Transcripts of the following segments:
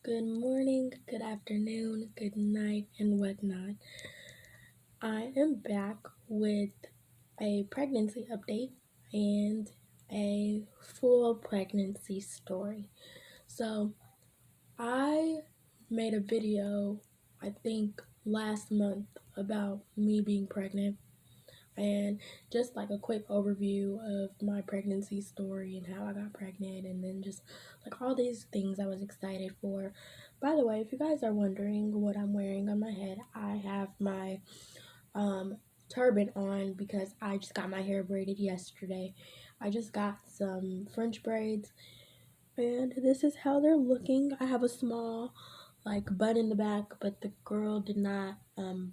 Good morning, good afternoon, good night, and whatnot. I am back with a pregnancy update and a full pregnancy story. So, I made a video, I think last month, about me being pregnant and just like a quick overview of my pregnancy story and how I got pregnant, and then just like all these things I was excited for. By the way, if you guys are wondering what I'm wearing on my head, I have my um, turban on because I just got my hair braided yesterday. I just got some French braids, and this is how they're looking. I have a small like bun in the back, but the girl did not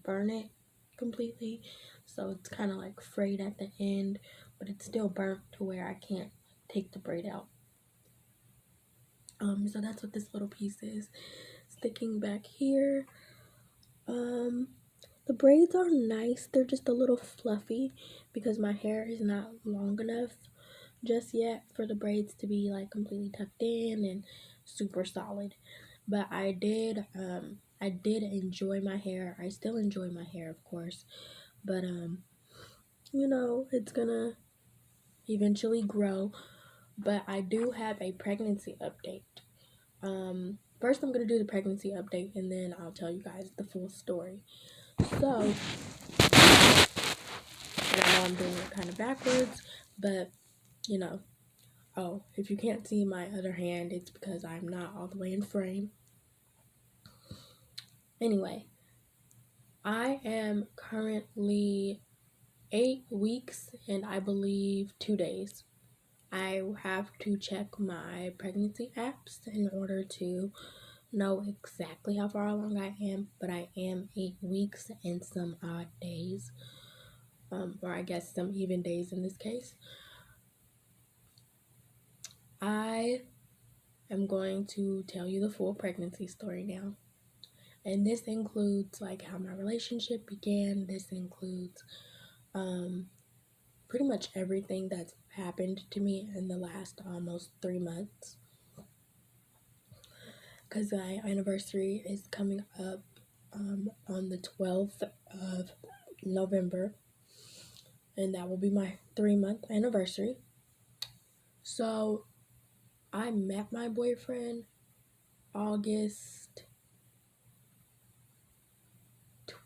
burn it completely, so it's kind of like frayed at the end, but it's still burnt to where I can't take the braid out. So that's what this little piece is sticking back here. Um, the braids are nice. They're just a little fluffy because my hair is not long enough just yet for the braids to be like completely tucked in and super solid. But I did enjoy my hair. I still enjoy my hair, of course, but it's gonna eventually grow. But I do have a pregnancy update. First I'm gonna do the pregnancy update and then I'll tell you guys the full story. So, and I know I'm doing it kind of backwards, but you know, oh, if you can't see my other hand, it's because I'm not all the way in frame. Anyway, I am currently 8 weeks and I believe 2 days. I have to check my pregnancy apps in order to know exactly how far along I am, but I am 8 weeks and some odd days, or I guess some even days in this case. I am going to tell you the full pregnancy story now. And this includes like how my relationship began. This includes pretty much everything that's happened to me in the last almost 3 months. Because my anniversary is coming up on the 12th of November, and that will be my 3-month anniversary. So I met my boyfriend August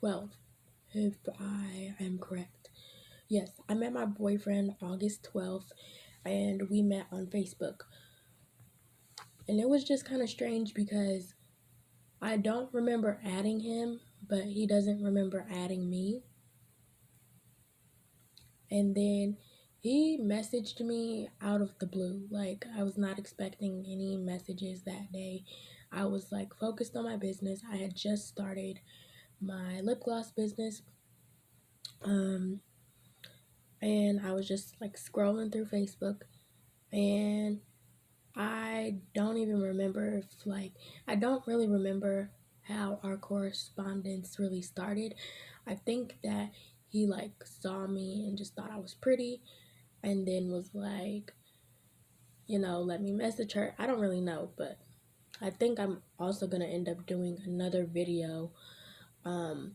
12th, if I am correct. Yes, I met my boyfriend August 12th, and we met on Facebook. And it was just kind of strange because I don't remember adding him, but he doesn't remember adding me. And then he messaged me out of the blue. Like, I was not expecting any messages that day. I was like focused on my business. I had just started my lip gloss business. And I was just like scrolling through Facebook, and I don't even remember if I don't really remember how our correspondence really started. I think that he like saw me and just thought I was pretty and then was like, let me message her. I don't really know, but I think I'm also going to end up doing another video on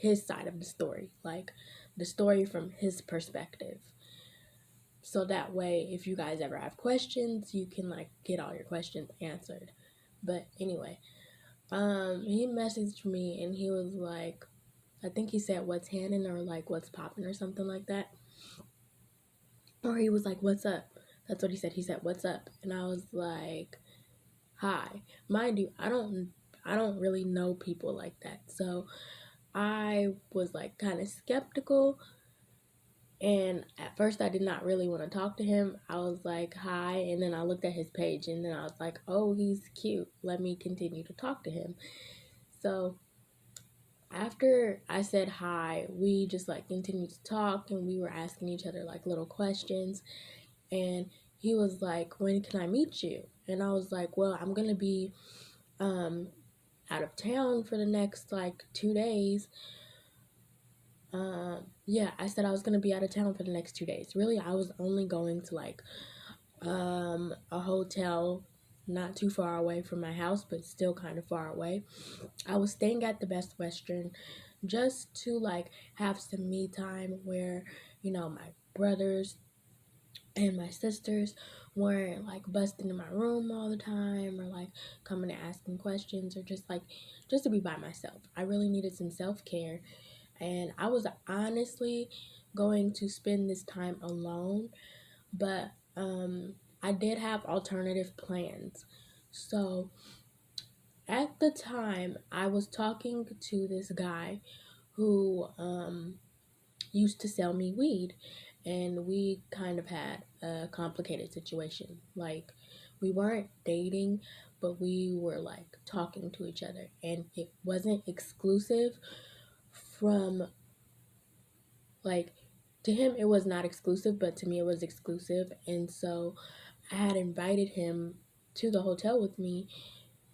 his side of the story, like the story from his perspective. So that way, if you guys ever have questions, you can like get all your questions answered. But anyway, he messaged me and he was like, I think he said what's happening or like what's popping or something like that. Or he was like, what's up? That's what he said. He said, what's up? And I was like, hi. Mind you, I don't really know people like that. So I was like kind of skeptical. And at first, I did not really want to talk to him. I was like, hi. And then I looked at his page and then I was like, oh, he's cute. Let me continue to talk to him. So after I said hi, we just like continued to talk and we were asking each other like little questions. And he was like, when can I meet you? And I was like, well, I'm going to be out of town for the next like 2 days. Yeah, I said I was gonna be out of town for the next 2 days. Really, I was only going to like a hotel not too far away from my house, but still kind of far away. I was staying at the Best Western just to like have some me time where, my brothers and my sisters weren't like busting in my room all the time or like coming and asking questions or just to be by myself. I really needed some self-care, and I was honestly going to spend this time alone, but I did have alternative plans. So at the time, I was talking to this guy who used to sell me weed, and we kind of had a complicated situation. Like, we weren't dating, but we were like talking to each other, and it wasn't exclusive from like to him it was not exclusive, but to me it was exclusive. And so I had invited him to the hotel with me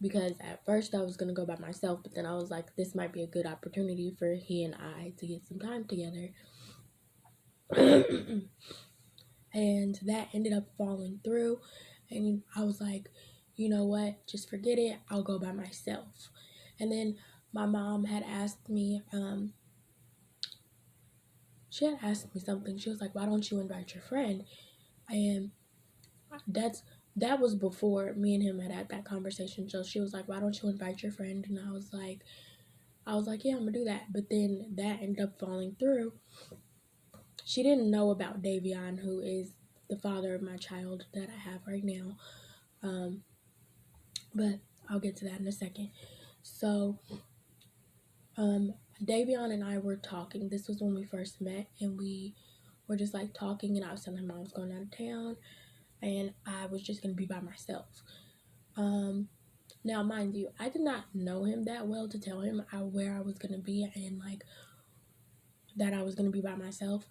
because at first I was going to go by myself, but then I was like, this might be a good opportunity for he and I to get some time together. And that ended up falling through, and I was like, you know what, just forget it, I'll go by myself. And then my mom had asked me, she had asked me something. She was like, why don't you invite your friend? And that was before me and him had that conversation. So she was like, why don't you invite your friend? And I was like, yeah, I'm gonna do that. But then that ended up falling through. She didn't know about Davion, who is the father of my child that I have right now. But I'll get to that in a second. So, Davion and I were talking. This was when we first met, and we were just like talking, and I was telling him I was going out of town, and I was just gonna be by myself. Now, mind you, I did not know him that well to tell him where I was gonna be and like that I was gonna be by myself.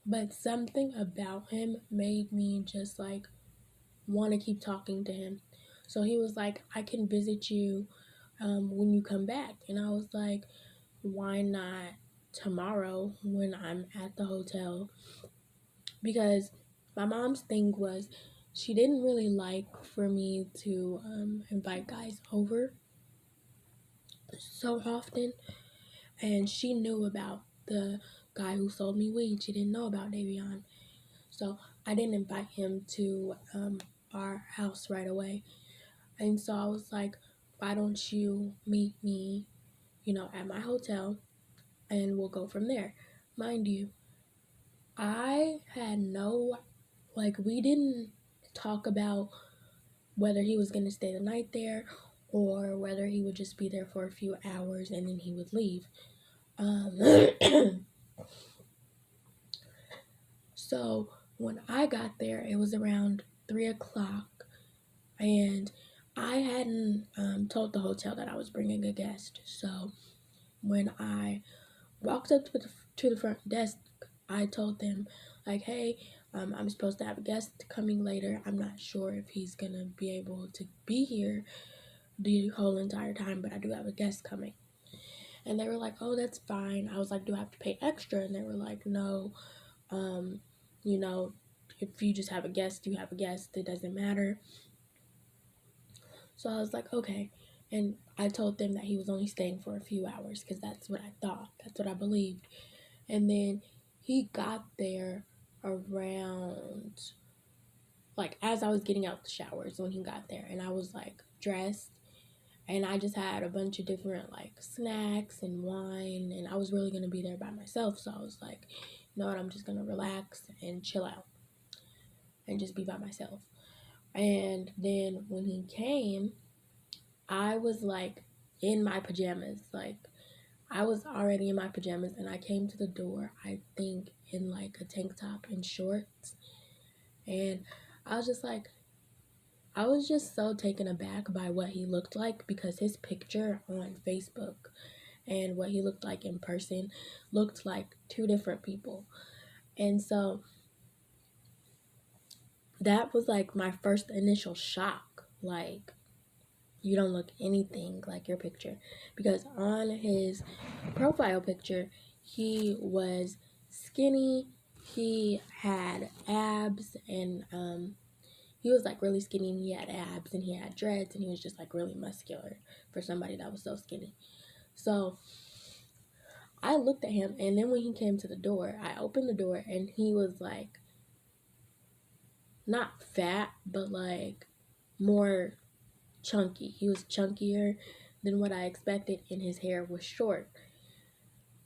But something about him made me just like want to keep talking to him. So he was like, I can visit you when you come back. And I was like, why not tomorrow when I'm at the hotel? Because my mom's thing was she didn't really like for me to invite guys over so often. And she knew about the guy who sold me weed. She didn't know about Davion. So I didn't invite him to our house right away. And so I was like, why don't you meet me, at my hotel, and we'll go from there. Mind you, I had we didn't talk about whether he was going to stay the night there or whether he would just be there for a few hours and then he would leave. So when I got there, it was around 3 o'clock, and I hadn't told the hotel that I was bringing a guest. So when I walked up to the front desk, I told them, like, hey, I'm supposed to have a guest coming later. I'm not sure if he's going to be able to be here the whole entire time, but I do have a guest coming. And they were like, oh, that's fine. I was like, do I have to pay extra? And they were like, no, if you just have a guest, you have a guest. It doesn't matter. So I was like, okay. And I told them that he was only staying for a few hours because that's what I thought. That's what I believed. And then he got there around, like, as I was getting out the showers when he got there. And I was, like, dressed. And I just had a bunch of different, like, snacks and wine. And I was really going to be there by myself. So I was like, you know what, I'm just going to relax and chill out and just be by myself. And then when he came, I was like in my pajamas. Like, I was already in my pajamas, and I came to the door, I think, in like a tank top and shorts. And I was just so taken aback by what he looked like, because his picture on Facebook and what he looked like in person looked like two different people. And so that was like my first initial shock. Like, you don't look anything like your picture. Because on his profile picture, he was skinny, he had abs, and he was like really skinny and he had abs and he had dreads and he was just like really muscular for somebody that was so skinny. So I looked at him, and then when he came to the door, I opened the door and he was like not fat, but like more chunky. He was chunkier than what I expected, and his hair was short.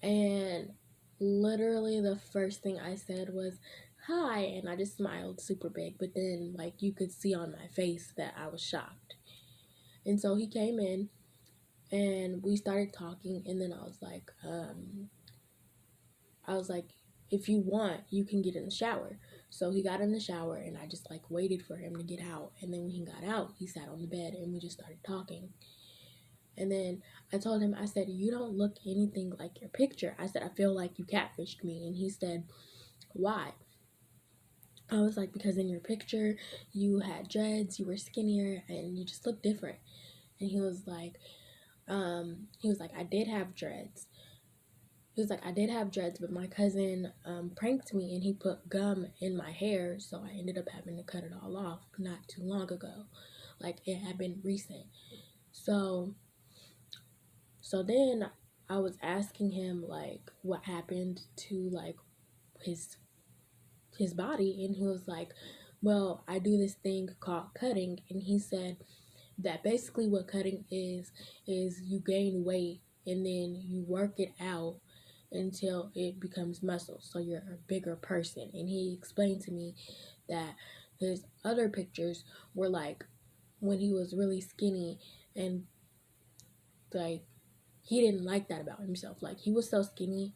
And literally, the first thing I said was, "Hi," and I just smiled super big, but then, like, you could see on my face that I was shocked. And so he came in and we started talking, and then I was like, if you want, you can get in the shower. So he got in the shower, and I just like waited for him to get out. And then when he got out, he sat on the bed and we just started talking. And then I told him, I said, "You don't look anything like your picture." I said, "I feel like you catfished me." And he said, "Why?" I was like, "Because in your picture, you had dreads, you were skinnier, and you just look different." And he was like, "I did have dreads." He was like, "I did have dreads, but my cousin pranked me and he put gum in my hair, so I ended up having to cut it all off not too long ago. Like, it had been recent." So, so then I was asking him, like, what happened to, like, his his body, and he was like, "Well, I do this thing called cutting." And he said that basically what cutting is you gain weight and then you work it out until it becomes muscle, so you're a bigger person. And he explained to me that his other pictures were like when he was really skinny, and like he didn't like that about himself. Like, he was so skinny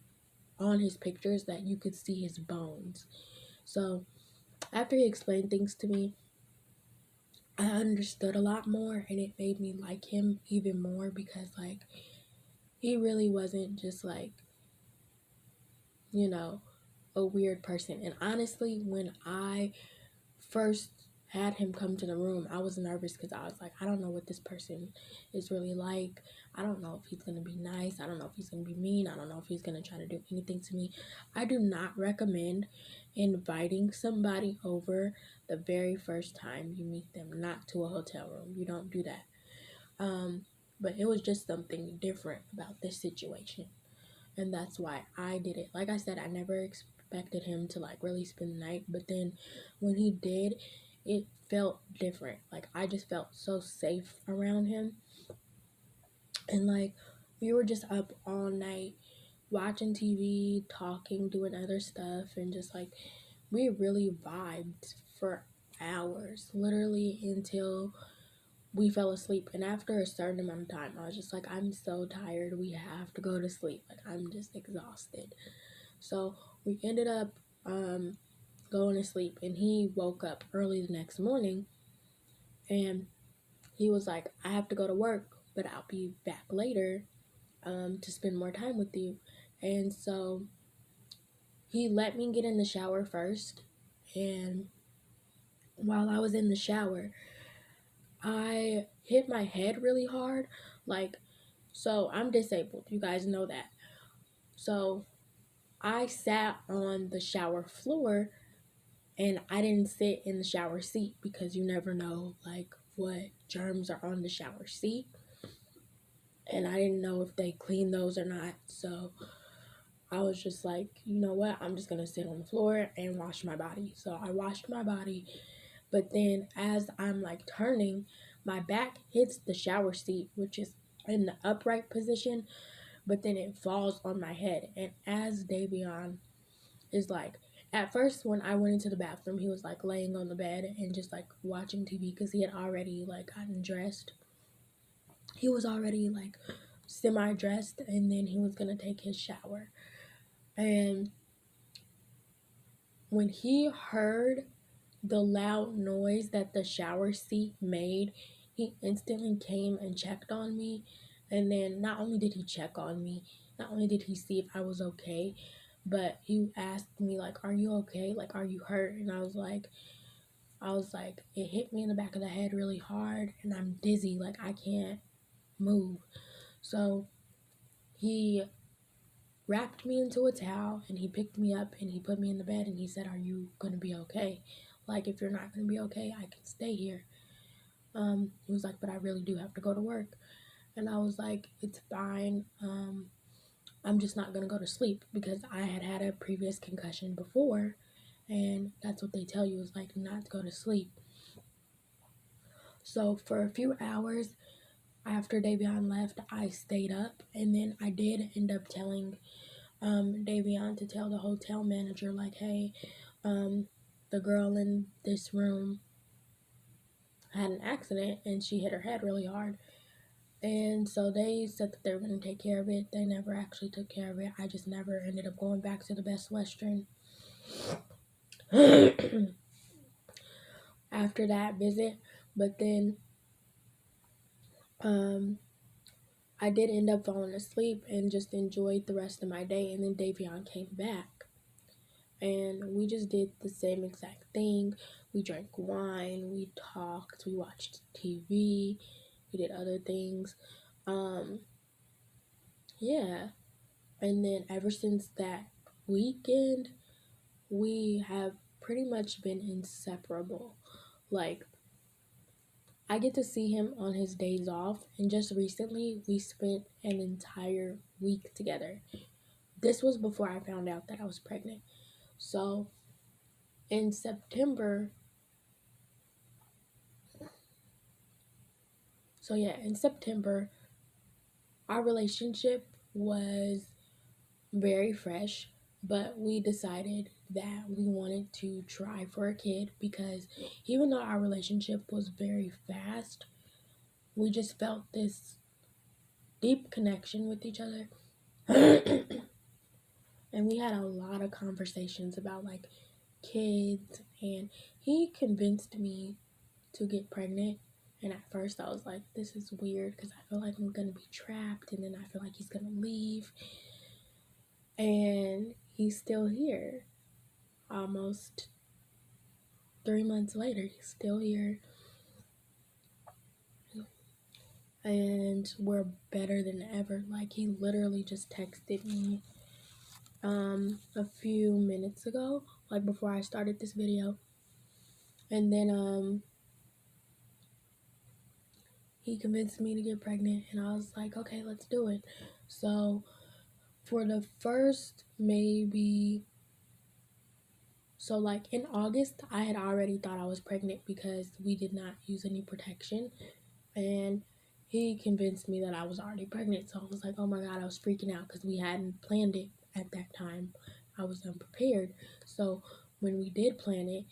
on his pictures that you could see his bones. So after he explained things to me, I understood a lot more, and it made me like him even more, because like he really wasn't just like, you know, a weird person. And honestly, when I first had him come to the room, I was nervous because I was like, I don't know what this person is really like. I don't know if he's going to be nice. I don't know if he's going to be mean. I don't know if he's going to try to do anything to me. I do not recommend inviting somebody over the very first time you meet them, not to a hotel room. You don't do that. But it was just something different about this situation. And that's why I did it. Like I said, I never expected him to like really spend the night, but then when he did, it felt different. Like, I just felt so safe around him. And like, we were just up all night watching TV, talking, doing other stuff, and just like we really vibed for hours, literally until we fell asleep. And after a certain amount of time, I was just like, I'm so tired, we have to go to sleep. Like, I'm just exhausted. So we ended up going to sleep, and he woke up early the next morning, and he was like, "I have to go to work, but I'll be back later to spend more time with you." And so he let me get in the shower first, and while I was in the shower, I hit my head really hard. Like, so I'm disabled, you guys know that. So I sat on the shower floor, and I didn't sit in the shower seat because you never know like what germs are on the shower seat, and I didn't know if they clean those or not. So I was just like, you know what, I'm just gonna sit on the floor and wash my body. So I washed my body, but then as I'm like turning, my back hits the shower seat, which is in the upright position, but then it falls on my head. And as Davion is like, at first when I went into the bathroom, he was like laying on the bed and just like watching TV because he had already like gotten dressed. He was already like semi dressed, and then he was gonna take his shower. And when he heard the loud noise that the shower seat made, he instantly came and checked on me. And then not only did he check on me, not only did he see if I was okay, but he asked me like, "Are you okay? Like, are you hurt?" And I was like, "It hit me in the back of the head really hard, and I'm dizzy. Like, I can't move." So he wrapped me into a towel, and he picked me up and he put me in the bed, and he said, "Are you gonna be okay? Like, if you're not going to be okay, I can stay here. He was like, but I really do have to go to work. And I was like, it's fine. I'm just not going to go to sleep because I had a previous concussion before. And that's what they tell you is like not to go to sleep. So for a few hours after Davion left, I stayed up. And then I did end up telling Davion to tell the hotel manager, like, hey, the girl in this room had an accident and she hit her head really hard. And so they said that they were going to take care of it. They never actually took care of it. I just never ended up going back to the Best Western. After that visit. But then I did end up falling asleep and just enjoyed the rest of my day. And then Davion came back. And we just did the same exact thing. We drank wine, we talked, we watched TV, we did other things. Yeah. And then ever since that weekend, we have pretty much been inseparable. Like, I get to see him on his days off, and just recently we spent an entire week together. This was before I found out that I was pregnant. So in September, our relationship was very fresh, but we decided that we wanted to try for a kid because even though our relationship was very fast, we just felt this deep connection with each other. And we had a lot of conversations about like kids, and he convinced me to get pregnant. And at first I was like, this is weird because I feel like I'm going to be trapped, and then I feel like he's going to leave. And he's still here. Almost 3 months later, he's still here. And we're better than ever. Like, he literally just texted me a few minutes ago, like before I started this video. And then he convinced me to get pregnant, and I was like, okay, let's do it. So for the first like in August, I had already thought I was pregnant because we did not use any protection, and he convinced me that I was already pregnant. So I was like, oh my God, I was freaking out because we hadn't planned it at that time. I was unprepared. So when we did plan it,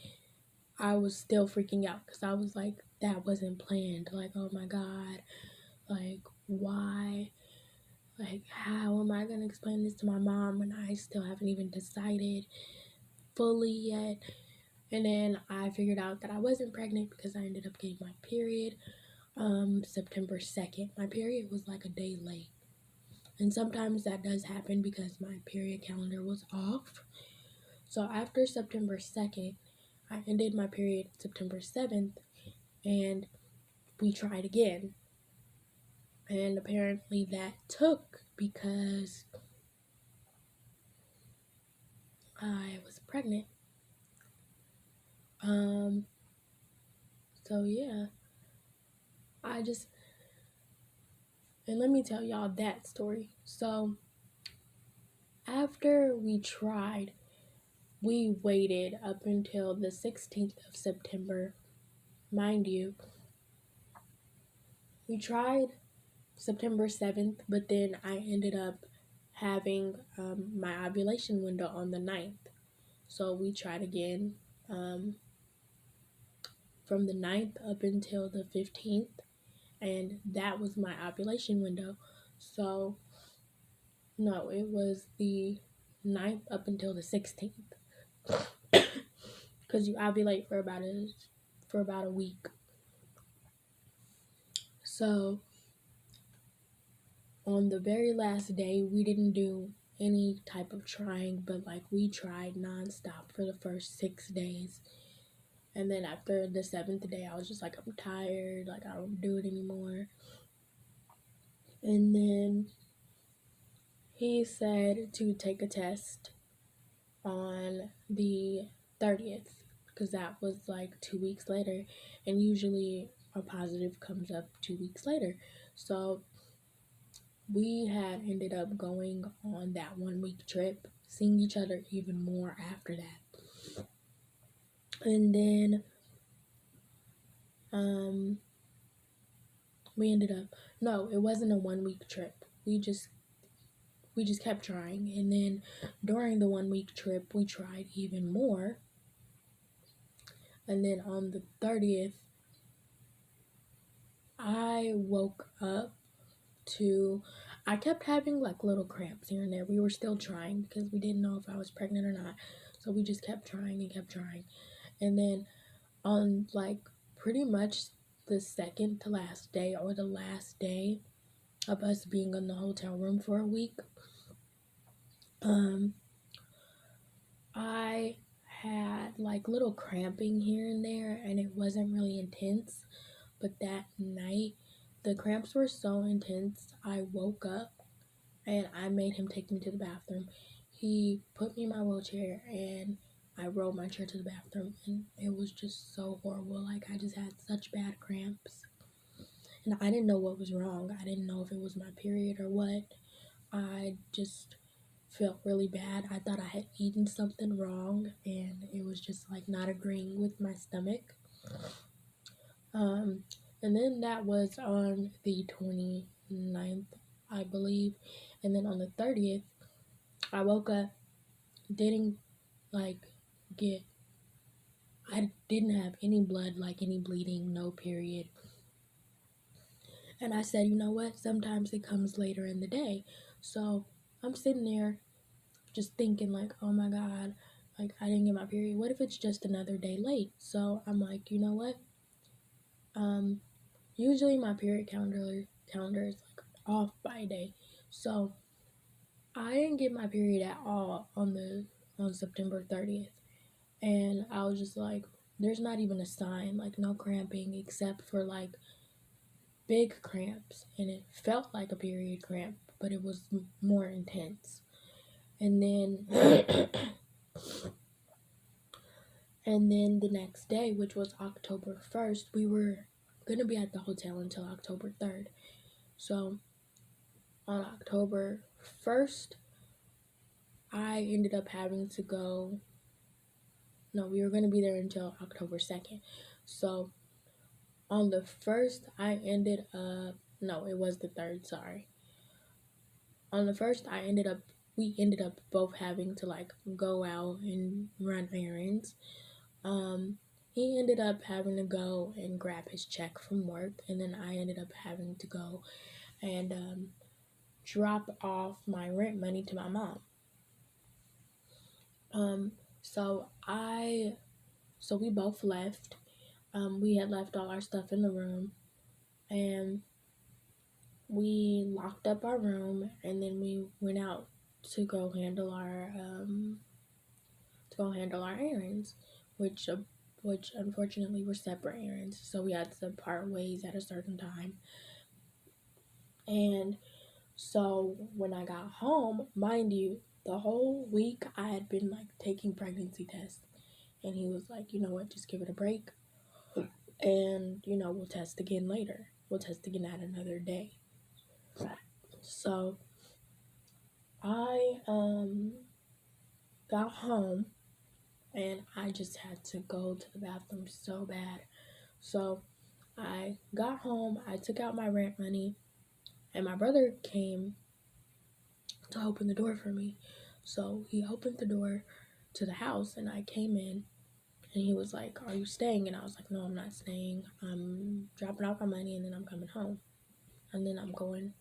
I was still freaking out because I was like, that wasn't planned. Like, oh my God, like, why? Like, how am I going to explain this to my mom when I still haven't even decided fully yet? And then I figured out that I wasn't pregnant because I ended up getting my period September 2nd. My period was like a day late. And sometimes that does happen because my period calendar was off. So after September 2nd, I ended my period September 7th, and we tried again. And apparently that took because I was pregnant. So yeah, and let me tell y'all that story. So after we tried, we waited up until the 16th of September. Mind you, we tried September 7th, but then I ended up having my ovulation window on the 9th. So we tried again from the 9th up until the 15th, and that was my ovulation window. So, no, it was the 9th up until the 16th. Because you ovulate for about a week. So on the very last day, we didn't do any type of trying, but like we tried nonstop for the first 6 days. And then after the 7th day, I was just like, I'm tired, like I don't do it anymore. And then he said to take a test on the 30th. because that was like 2 weeks later, and usually a positive comes up 2 weeks later. So we had ended up going on that 1 week trip, seeing each other even more after that. And then we ended up, no, it wasn't a 1 week trip. We just kept trying. And then during the 1 week trip, we tried even more. And then on the 30th, I woke up I kept having like little cramps here and there. We were still trying because we didn't know if I was pregnant or not. So we just kept trying and kept trying. And then on like pretty much the second to last day, or the last day of us being in the hotel room for a week, I had like little cramping here and there, and it wasn't really intense. But that night, the cramps were so intense, I woke up and I made him take me to the bathroom. He put me in my wheelchair and I rolled my chair to the bathroom, and it was just so horrible. Like, I just had such bad cramps. And I didn't know what was wrong. I didn't know if it was my period or what. I just felt really bad. I thought I had eaten something wrong, and it was just like not agreeing with my stomach. And then that was on the 29th, I believe. And then on the 30th, I woke up, didn't like get, I didn't have any blood, like any bleeding, no period. And I said, you know what? Sometimes it comes later in the day. So I'm sitting there just thinking, like, oh my God, like, I didn't get my period. What if it's just another day late? So I'm like, you know what? Usually my period calendar is like off by a day. So I didn't get my period at all on September 30th. And I was just like, there's not even a sign, like no cramping except for like big cramps, and it felt like a period cramp, but it was more intense. And then and then the next day, which was October 1st, we were going to be at the hotel until October 3rd. So on October 1st, I ended up having to go. No, we were going to be there until October 2nd. So on the 1st, I ended up, no, it was the 3rd, sorry. On the 1st, we ended up both having to like go out and run errands. He ended up having to go and grab his check from work, and then I ended up having to go and drop off my rent money to my mom. So we both left. We had left all our stuff in the room, and we locked up our room, and then we went out to go handle our errands, which unfortunately were separate errands. So we had to part ways at a certain time. And so when I got home, mind you, the whole week I had been like taking pregnancy tests, and he was like, you know what, just give it a break, and we'll test again later. We'll test again at another day. So I got home, and I just had to go to the bathroom so bad. So I got home, I took out my rent money, and my brother came to open the door for me. So he opened the door to the house, and I came in, and he was like, are you staying? And I was like, no, I'm not staying. I'm dropping off my money, and then I'm coming home. And then I'm going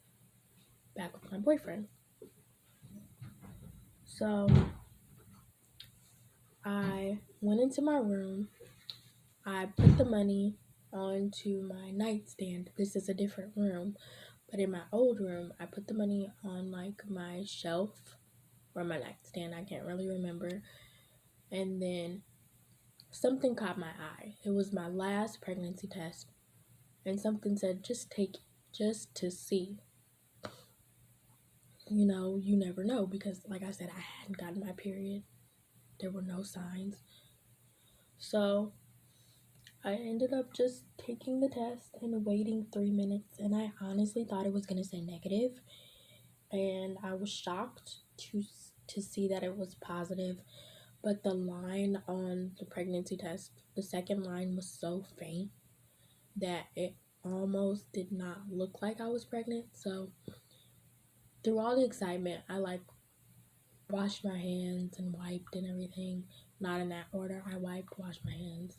back with my boyfriend. So I went into my room. I put the money onto my nightstand. This is a different room. But in my old room, I put the money on like my shelf or my nightstand. I can't really remember. And then something caught my eye. It was my last pregnancy test. And something said, just take it, just to see. You never know, because like I said, I hadn't gotten my period. There were no signs. So I ended up just taking the test and waiting 3 minutes, and I honestly thought it was gonna say negative, and I was shocked to see that it was positive. But the line on the pregnancy test, the second line was so faint that it almost did not look like I was pregnant. So through all the excitement, I like washed my hands and wiped and everything. Not in that order. I wiped, washed my hands,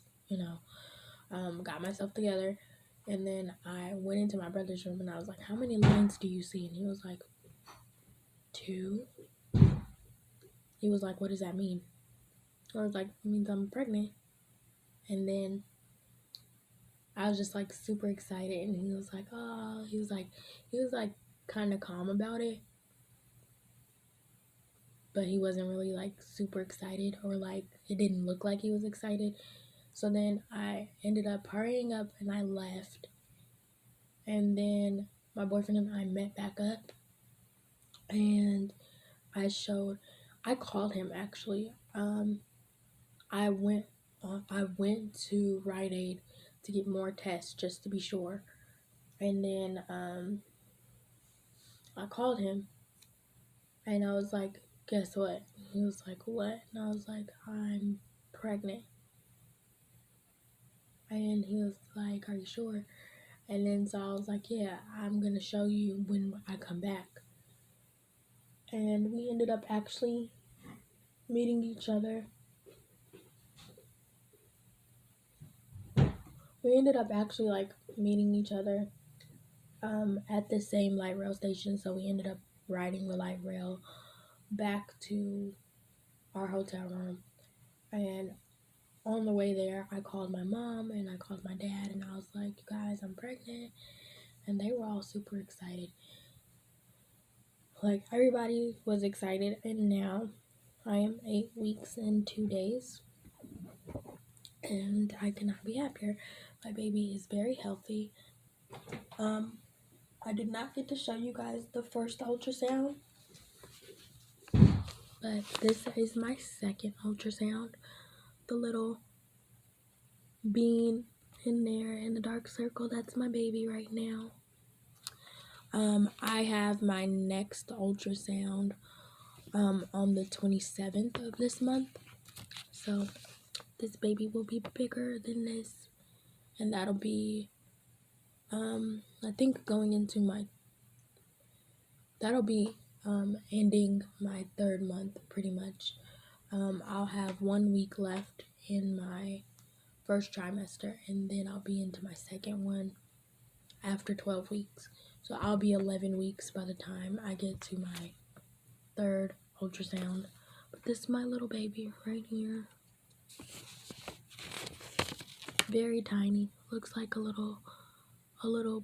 got myself together. And then I went into my brother's room and I was like, "How many lines do you see?" And he was like, "2." He was like, "What does that mean?" I was like, "It means I'm pregnant." And then I was just like super excited, and he was like, "Oh," he was like kind of calm about it, but he wasn't really like super excited, or like it didn't look like he was excited. So then I ended up hurrying up and I left, and then my boyfriend and I met back up, and I called him actually. I went I went to Rite Aid to get more tests just to be sure, and then I called him and I was like, "Guess what?" He was like, "What?" And I was like, "I'm pregnant." And he was like, "Are you sure?" And then so I was like, "Yeah, I'm gonna show you when I come back." And we ended up actually meeting each other. We ended up actually like meeting each other at the same light rail station. So we ended up riding the light rail back to our hotel room. And on the way there, I called my mom and I called my dad, and I was like, "You guys, I'm pregnant." And they were all super excited. Like, everybody was excited, and now I am 8 weeks and 2 days, and I cannot be happier. My baby is very healthy. I did not get to show you guys the first ultrasound, but this is my second ultrasound. The little bean in there in the dark circle, that's my baby right now. I have my next ultrasound on the 27th of this month. So this baby will be bigger than this, and that'll be I think going into that'll be ending my 3rd month pretty much. I'll have 1 week left in my first trimester, and then I'll be into my second one after 12 weeks. So I'll be 11 weeks by the time I get to my 3rd ultrasound. But this is my little baby right here. Very tiny. Looks like a little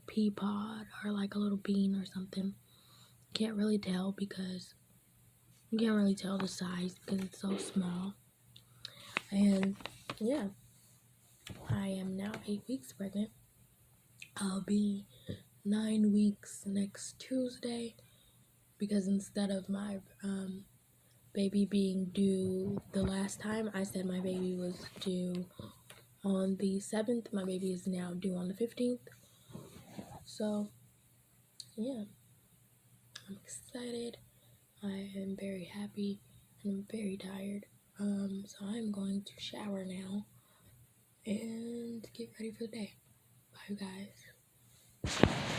pea pod or like a little bean or something. Can't really tell because you can't really tell the size because it's so small. And yeah, I am now 8 weeks pregnant. I'll be 9 weeks next Tuesday, because instead of my baby being due the last time, I said my baby was due on the 7th. My baby is now due on the 15th. So yeah, I'm excited. I am very happy and I'm very tired. So I'm going to shower now and get ready for the day. Bye, guys.